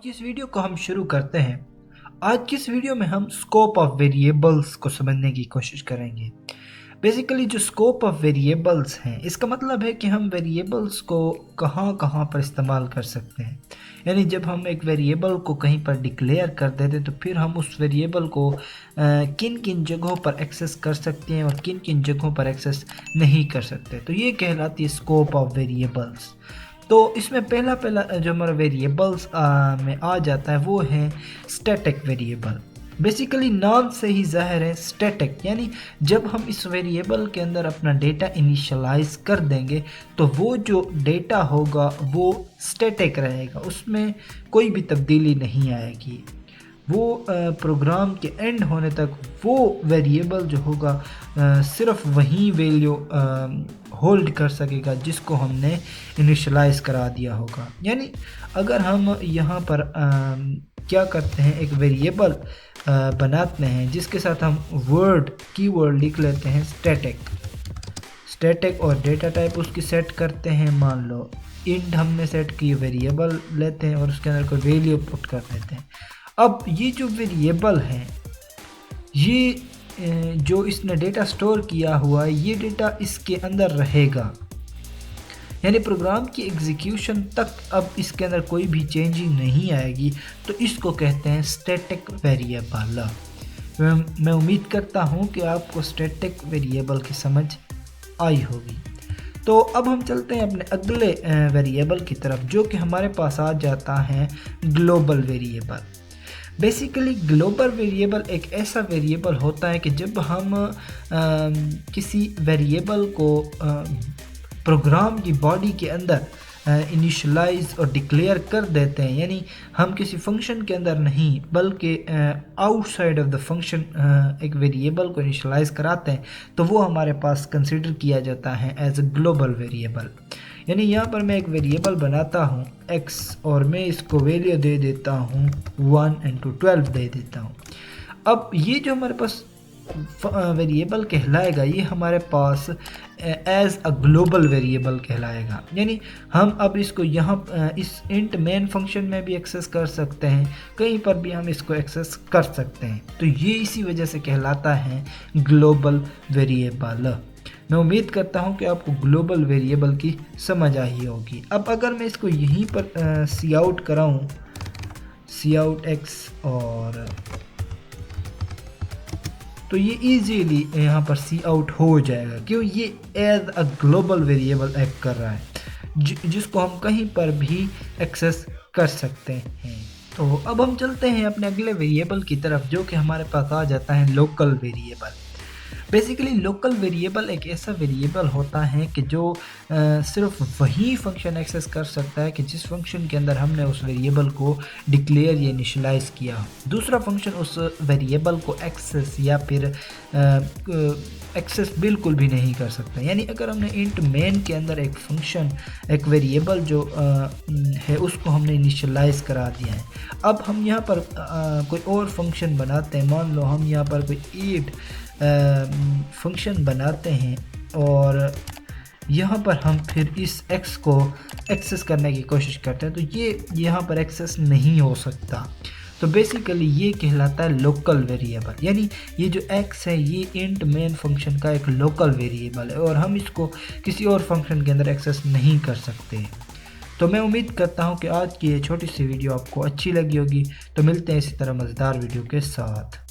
की इस वीडियो को हम शुरू करते हैं। आज की इस वीडियो में हम स्कोप ऑफ वेरिएबल्स को समझने की कोशिश करेंगे। बेसिकली जो स्कोप ऑफ वेरिएबल्स हैं, इसका मतलब है कि हम वेरिएबल्स को कहाँ कहाँ पर इस्तेमाल कर सकते हैं। यानी जब हम एक वेरिएबल को कहीं पर डिक्लेयर कर देते हैं तो फिर हम उस वेरिएबल को किन किन जगहों पर एक्सेस कर सकते हैं और किन किन जगहों पर एक्सेस नहीं कर सकते। तो ये कहलाती है स्कोप ऑफ वेरिएबल्स। तो इसमें पहला पहला जो हमारा वेरिएबल्स में आ जाता है वो है स्टैटिक वेरिएबल। बेसिकली नाम से ही ज़ाहिर है स्टैटिक, यानी जब हम इस वेरिएबल के अंदर अपना डेटा इनिशियलाइज कर देंगे तो वो जो डेटा होगा वो स्टैटिक रहेगा, उसमें कोई भी तब्दीली नहीं आएगी। वो प्रोग्राम के एंड होने तक वो वेरिएबल जो होगा सिर्फ वही वैल्यू होल्ड कर सकेगा जिसको हमने इनिशियलाइज करा दिया होगा। यानी अगर हम यहाँ पर क्या करते हैं, एक वेरिएबल बनाते हैं जिसके साथ हम कीवर्ड लिख लेते हैं स्टैटिक और डेटा टाइप उसकी सेट करते हैं। मान लो इंट हमने सेट की, वेरिएबल लेते हैं और उसके अंदर कोई वैल्यू पुट कर देते हैं। अब ये जो वेरिएबल है, ये जो इसने डेटा स्टोर किया हुआ है, ये डेटा इसके अंदर रहेगा, यानी प्रोग्राम की एग्जीक्यूशन तक अब इसके अंदर कोई भी चेंजिंग नहीं आएगी। तो इसको कहते हैं स्टैटिक वेरिएबल। मैं उम्मीद करता हूँ कि आपको स्टैटिक वेरिएबल की समझ आई होगी। तो अब हम चलते हैं अपने अगले वेरिएबल की तरफ, जो कि हमारे पास आ जाता है global variable. Basically global variable एक ऐसा वेरिएबल होता है कि जब हम किसी वेरिएबल को प्रोग्राम की बॉडी के अंदर इनिशियलाइज और डिक्लेयर कर देते हैं, यानी हम किसी फंक्शन के अंदर नहीं बल्कि आउटसाइड ऑफ द फंक्शन एक वेरिएबल को इनिशियलाइज कराते हैं, तो वो हमारे पास कंसिडर किया जाता है एज अ ग्लोबल वेरिएबल। यानी यहाँ पर मैं एक वेरिएबल बनाता हूँ x और मैं इसको वैल्यू दे देता हूँ 1 into 12 दे देता हूँ। अब ये जो हमारे पास वेरिएबल कहलाएगा, ये हमारे पास एज अ ग्लोबल वेरिएबल कहलाएगा। यानी हम अब इसको यहाँ इस इंट मेन फंक्शन में भी एक्सेस कर सकते हैं, कहीं पर भी हम इसको एक्सेस कर सकते हैं। तो ये इसी वजह से कहलाता है ग्लोबल वेरिएबल। मैं उम्मीद करता हूँ कि आपको ग्लोबल वेरिएबल की समझ आई होगी। अब अगर मैं इसको यहीं पर सी आउट कराऊँ, सी आउट एक्स, और तो ये इजीली यहाँ पर सी आउट हो जाएगा, क्यों ये as a global variable act कर रहा है जिसको हम कहीं पर भी एक्सेस कर सकते हैं। तो अब हम चलते हैं अपने अगले वेरिएबल की तरफ, जो कि हमारे पास आ जाता है local variable. Basically local variable एक ऐसा वेरिएबल होता है कि जो सिर्फ वही फंक्शन एक्सेस कर सकता है कि जिस फंक्शन के अंदर हमने उस वेरिएबल को डिक्लेयर या इनिशियलाइज किया। दूसरा फंक्शन उस वेरिएबल को एक्सेस या फिर एक्सेस बिल्कुल भी नहीं कर सकता। यानी अगर हमने इंट मेन के अंदर एक फंक्शन, एक वेरिएबल जो है उसको हमने इनिशियलाइज करा दिया है, अब हम यहाँ पर कोई और फंक्शन बनाते हैं। मान लो हम यहाँ पर कोई 8 फंक्शन बनाते हैं और यहाँ पर हम फिर इस x को एक्सेस करने की कोशिश करते हैं, तो ये यहाँ पर एक्सेस नहीं हो सकता। तो बेसिकली ये कहलाता है लोकल वेरिएबल। यानी ये जो x है ये इंट मेन फंक्शन का एक लोकल वेरिएबल है और हम इसको किसी और फंक्शन के अंदर एक्सेस नहीं कर सकते। तो मैं उम्मीद करता हूँ कि आज की ये छोटी सी वीडियो आपको अच्छी लगी होगी। तो मिलते हैं इसी तरह मज़ेदार वीडियो के साथ।